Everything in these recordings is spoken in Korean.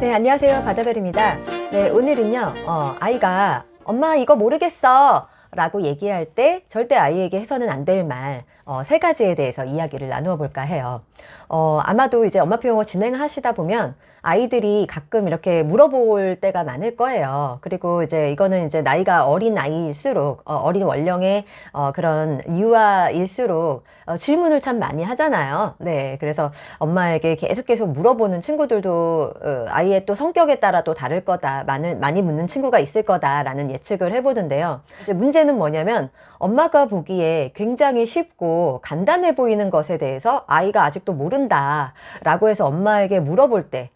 네, 안녕하세요. 바다별입니다. 네, 오늘은요, 아이가 엄마 이거 모르겠어 라고 얘기할 때 절대 아이에게 해서는 안 될 말, 세 가지에 대해서 이야기를 나누어 볼까 해요. 아마도 이제 엄마표 영어 진행하시다 보면 아이들이 가끔 이렇게 물어볼 때가 많을 거예요. 그리고 이제 이거는 이제 나이가 어린 아이일수록, 어린 원령의 그런 유아일수록 질문을 참 많이 하잖아요. 네. 그래서 엄마에게 계속 물어보는 친구들도 아이의 또 성격에 따라 또 다를 거다. 많이 묻는 친구가 있을 거다라는 예측을 해보는데요. 이제 문제는 뭐냐면 엄마가 보기에 굉장히 쉽고 간단해 보이는 것에 대해서 아이가 아직도 모른다 라고 해서 엄마에게 물어볼 때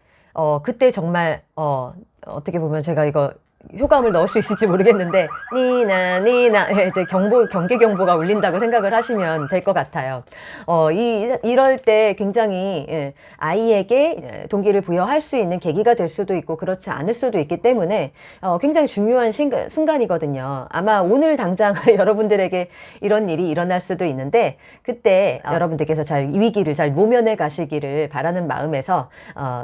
그때 정말 어떻게 보면 제가 이거 효과음을 넣을 수 있을지 모르겠는데 니나 이제 경계 경보가 울린다고 생각을 하시면 될 것 같아요. 이럴 때 굉장히 아이에게 동기를 부여할 수 있는 계기가 될 수도 있고 그렇지 않을 수도 있기 때문에 굉장히 중요한 순간이거든요. 아마 오늘 당장 여러분들에게 이런 일이 일어날 수도 있는데 그때 여러분들께서 잘 이 위기를 잘 모면해 가시기를 바라는 마음에서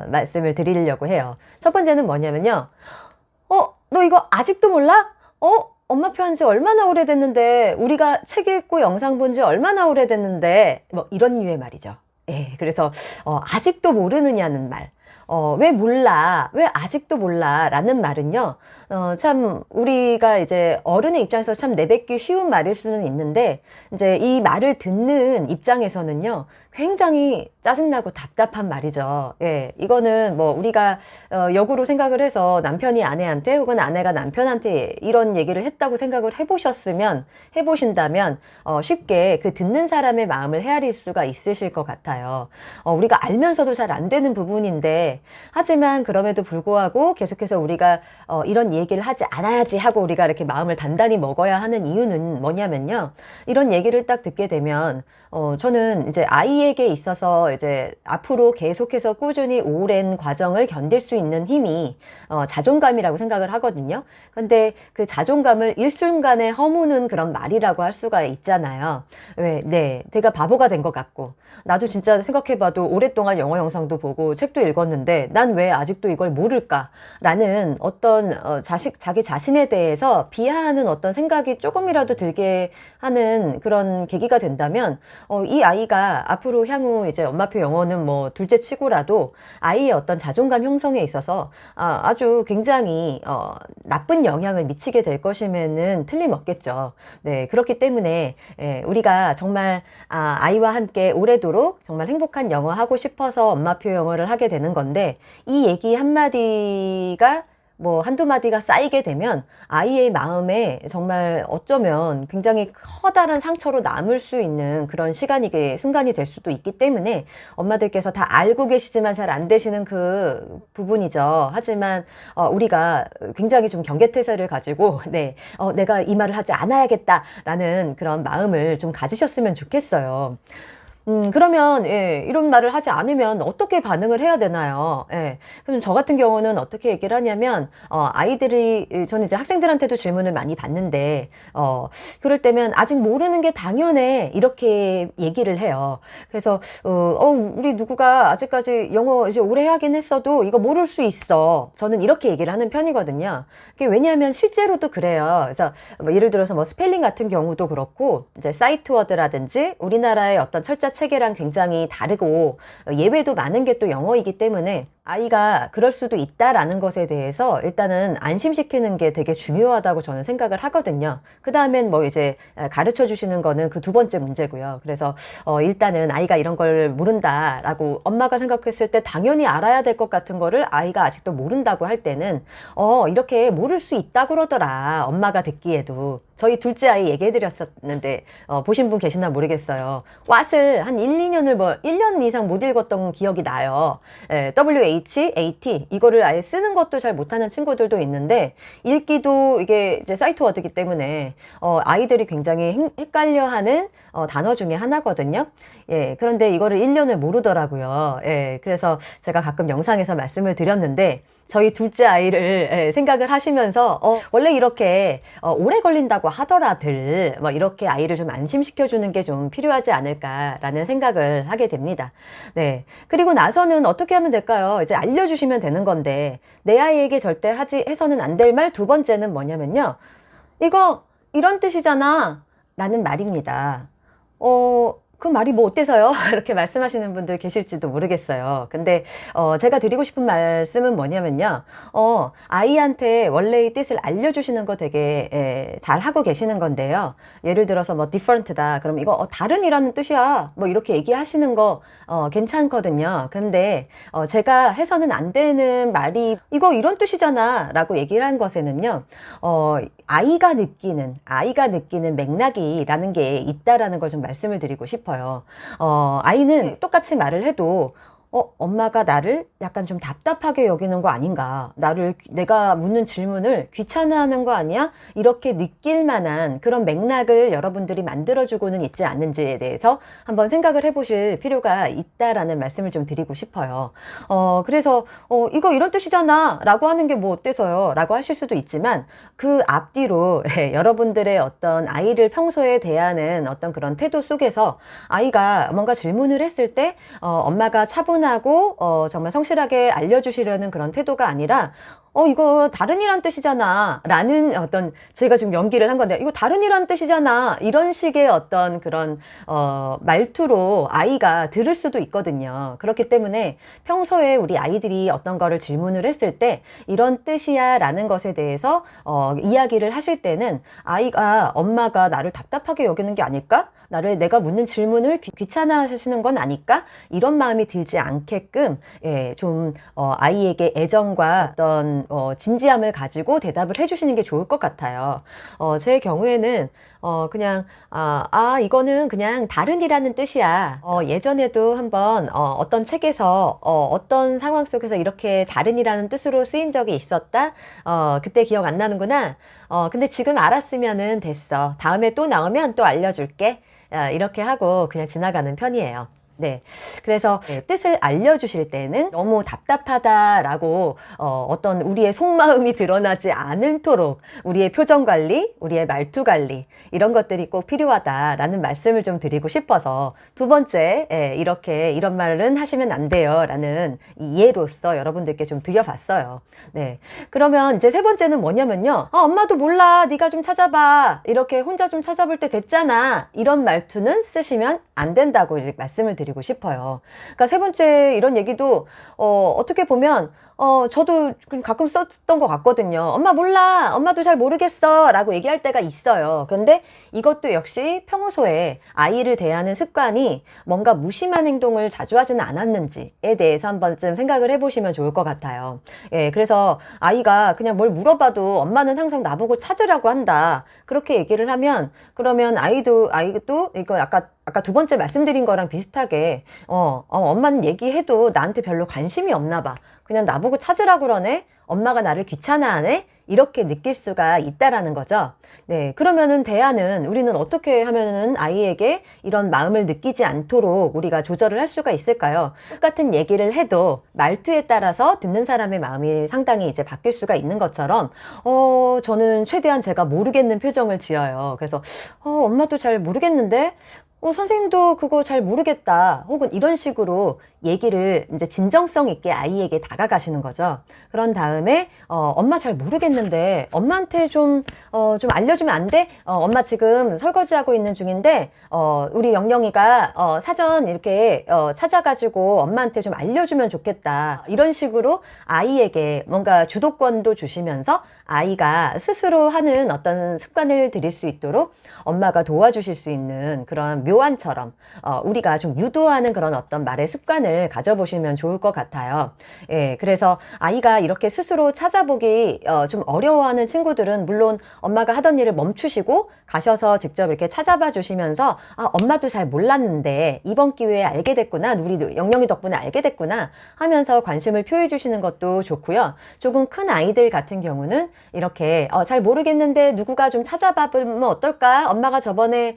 말씀을 드리려고 해요. 첫 번째는 뭐냐면요. 너 이거 아직도 몰라? 엄마표 한 지 얼마나 오래됐는데, 우리가 책 읽고 영상 본 지 얼마나 오래됐는데, 뭐 이런 류의 말이죠. 예, 그래서 아직도 모르느냐는 말. 왜 몰라? 왜 아직도 몰라? 라는 말은요, 참, 우리가 이제 어른의 입장에서 참 내뱉기 쉬운 말일 수는 있는데, 이제 이 말을 듣는 입장에서는요, 굉장히 짜증나고 답답한 말이죠. 예, 이거는 뭐 우리가 역으로 생각을 해서 남편이 아내한테 혹은 아내가 남편한테 이런 얘기를 했다고 생각을 해보신다면 쉽게 그 듣는 사람의 마음을 헤아릴 수가 있으실 것 같아요. 우리가 알면서도 잘 안 되는 부분인데 하지만 그럼에도 불구하고 계속해서 우리가 이런 얘기를 하지 않아야지 하고 우리가 이렇게 마음을 단단히 먹어야 하는 이유는 뭐냐면요. 이런 얘기를 딱 듣게 되면 저는 이제 아이에게 있어서 이제 앞으로 계속해서 꾸준히 오랜 과정을 견딜 수 있는 힘이 자존감이라고 생각을 하거든요. 근데 그 자존감을 일순간에 허무는 그런 말이라고 할 수가 있잖아요. 네, 제가 바보가 된 것 같고 나도 진짜 생각해봐도 오랫동안 영어 영상도 보고 책도 읽었는데 난 왜 아직도 이걸 모를까라는 어떤 자기 자신에 대해서 비하하는 어떤 생각이 조금이라도 들게 하는 그런 계기가 된다면 이 아이가 앞으로 향후 이제 엄마표 영어는 뭐 둘째 치고라도 아이의 어떤 자존감 형성에 있어서 아주 굉장히 나쁜 영향을 미치게 될 것이면은 틀림없겠죠. 네, 그렇기 때문에 우리가 정말 아이와 함께 오래도록 정말 행복한 영어 하고 싶어서 엄마표 영어를 하게 되는 건데 이 얘기 한마디가 뭐 한두 마디가 쌓이게 되면 아이의 마음에 정말 어쩌면 굉장히 커다란 상처로 남을 수 있는 그런 순간이 될 수도 있기 때문에 엄마들께서 다 알고 계시지만 잘 안 되시는 그 부분이죠. 하지만 우리가 굉장히 좀 경계태세를 가지고 내가 이 말을 하지 않아야겠다라는 그런 마음을 좀 가지셨으면 좋겠어요. 그러면, 이런 말을 하지 않으면 어떻게 반응을 해야 되나요? 그럼 저 같은 경우는 어떻게 얘기를 하냐면, 저는 이제 학생들한테도 질문을 많이 받는데, 그럴 때면 아직 모르는 게 당연해. 이렇게 얘기를 해요. 그래서, 우리 누구가 아직까지 영어 이제 오래 하긴 했어도 이거 모를 수 있어. 저는 이렇게 얘기를 하는 편이거든요. 왜냐하면 실제로도 그래요. 그래서 뭐 예를 들어서 뭐 스펠링 같은 경우도 그렇고, 이제 사이트 워드라든지 우리나라의 어떤 철자 체계랑 굉장히 다르고 예외도 많은 게 또 영어이기 때문에 아이가 그럴 수도 있다라는 것에 대해서 일단은 안심시키는 게 되게 중요하다고 저는 생각을 하거든요. 그 다음엔 뭐 이제 가르쳐 주시는 거는 그 두 번째 문제고요. 그래서 일단은 아이가 이런 걸 모른다라고 엄마가 생각했을 때 당연히 알아야 될 것 같은 거를 아이가 아직도 모른다고 할 때는 이렇게 모를 수 있다고 그러더라. 엄마가 듣기에도. 저희 둘째 아이 얘기해드렸었는데 보신 분 계시나 모르겠어요. 왓을 한 1년 이상 못 읽었던 기억이 나요. WH, AT 이거를 아예 쓰는 것도 잘 못하는 친구들도 있는데 읽기도 이게 이제 사이트 워드이기 때문에 아이들이 굉장히 헷갈려하는 단어 중에 하나거든요. 예, 그런데 이거를 1년을 모르더라고요. 예, 그래서 제가 가끔 영상에서 말씀을 드렸는데, 저희 둘째 아이를 생각을 하시면서 원래 이렇게 오래 걸린다고 하더라들 뭐 이렇게 아이를 좀 안심시켜 주는 게 좀 필요하지 않을까라는 생각을 하게 됩니다. 네. 그리고 나서는 어떻게 하면 될까요? 이제 알려주시면 되는 건데, 내 아이에게 절대 해서는 안 될 말 두 번째는 뭐냐면요. 이거 이런 뜻이잖아 라는 말입니다. 그 말이 뭐 어때서요? 이렇게 말씀하시는 분들 계실지도 모르겠어요. 근데 제가 드리고 싶은 말씀은 뭐냐면요. 아이한테 원래의 뜻을 알려주시는 거 되게 잘 하고 계시는 건데요. 예를 들어서 뭐 different다. 그럼 이거 다른이라는 뜻이야. 뭐 이렇게 얘기하시는 거 괜찮거든요. 근데 제가 해서는 안 되는 말이 이거 이런 뜻이잖아 라고 얘기를 한 것에는요. 아이가 느끼는 맥락이라는 게 있다라는 걸 좀 말씀을 드리고 싶어요. 아이는 똑같이 말을 해도 엄마가 나를 약간 좀 답답하게 여기는 거 아닌가? 내가 묻는 질문을 귀찮아하는 거 아니야? 이렇게 느낄 만한 그런 맥락을 여러분들이 만들어주고는 있지 않는지에 대해서 한번 생각을 해보실 필요가 있다라는 말씀을 좀 드리고 싶어요. 그래서, 이거 이런 뜻이잖아. 라고 하는 게 뭐 어때서요? 라고 하실 수도 있지만, 그 앞뒤로 여러분들의 어떤 아이를 평소에 대하는 어떤 그런 태도 속에서 아이가 뭔가 질문을 했을 때, 엄마가 차분하고 정말 성실하게 알려주시려는 그런 태도가 아니라 이거 다른이란 뜻이잖아 라는 어떤, 저희가 지금 연기를 한 건데 이거 다른이란 뜻이잖아 이런 식의 어떤 그런 말투로 아이가 들을 수도 있거든요. 그렇기 때문에 평소에 우리 아이들이 어떤 거를 질문을 했을 때 이런 뜻이야 라는 것에 대해서 이야기를 하실 때는 아이가 엄마가 나를 답답하게 여기는 게 아닐까? 내가 묻는 질문을 귀찮아하시는 건 아닐까? 이런 마음이 들지 않게끔 좀 아이에게 애정과 어떤 진지함을 가지고 대답을 해주시는 게 좋을 것 같아요. 제 경우에는 그냥 이거는 그냥 다른이라는 뜻이야. 예전에도 한번 어떤 책에서 어떤 상황 속에서 이렇게 다른이라는 뜻으로 쓰인 적이 있었다. 그때 기억 안 나는구나. 근데 지금 알았으면은 됐어. 다음에 또 나오면 또 알려줄게. 이렇게 하고 그냥 지나가는 편이에요. 네. 그래서 뜻을 알려주실 때는 너무 답답하다라고 어떤 우리의 속마음이 드러나지 않도록 우리의 표정 관리, 우리의 말투 관리 이런 것들이 꼭 필요하다라는 말씀을 좀 드리고 싶어서 두 번째 이렇게 이런 말은 하시면 안 돼요 라는 예로서 여러분들께 좀 드려봤어요. 네. 그러면 이제 세 번째는 뭐냐면요. 엄마도 몰라. 네가 좀 찾아봐. 이렇게 혼자 좀 찾아볼 때 됐잖아. 이런 말투는 쓰시면 안 된다고 이렇게 말씀을 드리고 싶어요. 그러니까 세 번째 이런 얘기도 어떻게 보면 저도 가끔 썼던 것 같거든요. 엄마 몰라. 엄마도 잘 모르겠어. 라고 얘기할 때가 있어요. 그런데 이것도 역시 평소에 아이를 대하는 습관이 뭔가 무심한 행동을 자주 하지는 않았는지에 대해서 한 번쯤 생각을 해보시면 좋을 것 같아요. 예, 그래서 아이가 그냥 뭘 물어봐도 엄마는 항상 나보고 찾으라고 한다. 그렇게 얘기를 하면 그러면 아이도 이거 아까 두 번째 말씀드린 거랑 비슷하게 엄마는 얘기해도 나한테 별로 관심이 없나 봐. 그냥 나보고 찾으라고 그러네? 엄마가 나를 귀찮아하네? 이렇게 느낄 수가 있다라는 거죠. 네, 그러면은 우리는 어떻게 하면은 아이에게 이런 마음을 느끼지 않도록 우리가 조절을 할 수가 있을까요? 똑같은 얘기를 해도 말투에 따라서 듣는 사람의 마음이 상당히 이제 바뀔 수가 있는 것처럼 저는 최대한 제가 모르겠는 표정을 지어요. 그래서 엄마도 잘 모르겠는데 선생님도 그거 잘 모르겠다. 혹은 이런 식으로 얘기를 이제 진정성 있게 아이에게 다가가시는 거죠. 그런 다음에, 엄마 잘 모르겠는데, 엄마한테 좀 알려주면 안 돼? 엄마 지금 설거지하고 있는 중인데, 우리 영영이가, 사전 이렇게, 찾아가지고 엄마한테 좀 알려주면 좋겠다. 이런 식으로 아이에게 뭔가 주도권도 주시면서 아이가 스스로 하는 어떤 습관을 들일 수 있도록 엄마가 도와주실 수 있는 그런 묘안처럼 우리가 좀 유도하는 그런 어떤 말의 습관을 습관을 가져보시면 좋을 것 같아요. 예, 그래서 아이가 이렇게 스스로 찾아보기 좀 어려워하는 친구들은 물론 엄마가 하던 일을 멈추시고 가셔서 직접 이렇게 찾아봐 주시면서 아, 엄마도 잘 몰랐는데 이번 기회에 알게 됐구나. 우리 영영이 덕분에 알게 됐구나 하면서 관심을 표해 주시는 것도 좋고요. 조금 큰 아이들 같은 경우는 이렇게 잘 모르겠는데 누구가 좀 찾아봐 보면 어떨까? 엄마가 저번에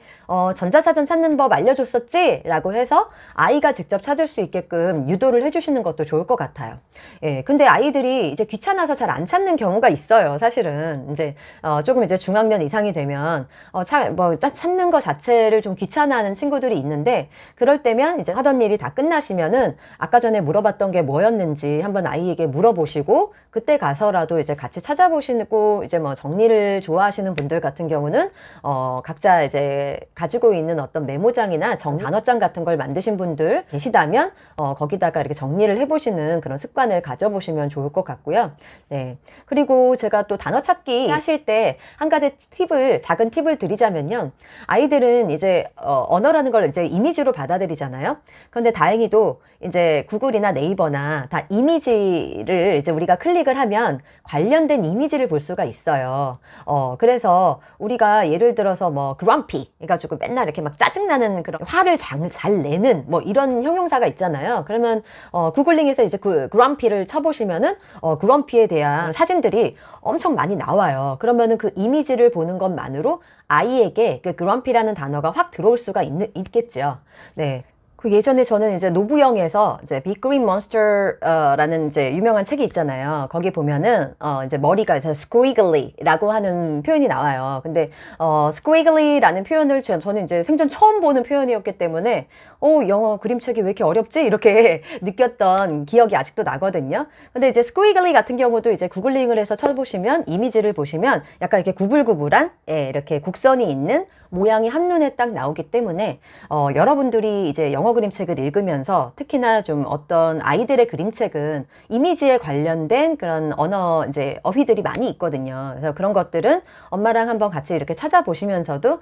전자사전 찾는 법 알려줬었지? 라고 해서 아이가 직접 찾을 수 있게끔 유도를 해주시는 것도 좋을 것 같아요. 예, 근데 아이들이 이제 귀찮아서 잘 안 찾는 경우가 있어요. 사실은 이제 조금 이제 중학년 이상이 되면 찾는 거 자체를 좀 귀찮아하는 친구들이 있는데 그럴 때면 이제 하던 일이 다 끝나시면은 아까 전에 물어봤던 게 뭐였는지 한번 아이에게 물어보시고 그때 가서라도 이제 같이 찾아보시고 이제 뭐 정리를 좋아하시는 분들 같은 경우는 각자 이제 가지고 있는 어떤 메모장이나 단어장 같은 걸 만드신 분들 계시다면 거기다가 이렇게 정리를 해보시는 그런 습관을 가져보시면 좋을 것 같고요. 네. 그리고 제가 또 단어 찾기 하실 때 한 가지 작은 팁을 드리자면요. 아이들은 이제 언어라는 걸 이제 이미지로 받아들이잖아요. 그런데 다행히도 이제 구글이나 네이버나 다 이미지를 이제 우리가 클릭을 하면 관련된 이미지를 볼 수가 있어요. 그래서 우리가 예를 들어서 뭐 grumpy 해가지고 맨날 이렇게 막 짜증나는 그런 화를 잘 내는 뭐 이런 형용사가 있잖아요. 그러면 구글링에서 이제 그 grumpy를 쳐보시면은 grumpy에 대한 사진들이 엄청 많이 나와요. 그러면은 그 이미지를 보는 것만으로 아이에게 그 grumpy라는 단어가 확 들어올 수가 있겠죠. 네. 그 예전에 저는 이제 노부영에서 이제 Big Green Monster라는 이제 유명한 책이 있잖아요. 거기 보면은 이제 머리가 이제 squiggly라고 하는 표현이 나와요. 근데 squiggly라는 표현을 저는 이제 생전 처음 보는 표현이었기 때문에 영어 그림책이 왜 이렇게 어렵지? 이렇게 느꼈던 기억이 아직도 나거든요. 근데 이제 squiggly 같은 경우도 이제 구글링을 해서 쳐보시면 이미지를 보시면 약간 이렇게 구불구불한 이렇게 곡선이 있는 모양이 한눈에 딱 나오기 때문에 여러분들이 이제 영어 그림책을 읽으면서 특히나 좀 어떤 아이들의 그림책은 이미지에 관련된 그런 언어 이제 어휘들이 많이 있거든요. 그래서 그런 것들은 엄마랑 한번 같이 이렇게 찾아보시면서도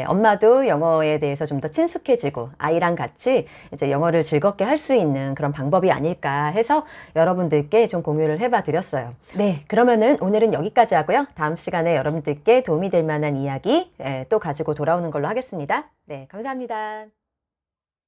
엄마도 영어에 대해서 좀 더 친숙해지고 아이랑 같이 이제 영어를 즐겁게 할 수 있는 그런 방법이 아닐까 해서 여러분들께 좀 공유를 해봐 드렸어요. 네, 그러면은 오늘은 여기까지 하고요. 다음 시간에 여러분들께 도움이 될 만한 이야기 또 가지고 돌아오는 걸로 하겠습니다. 네, 감사합니다.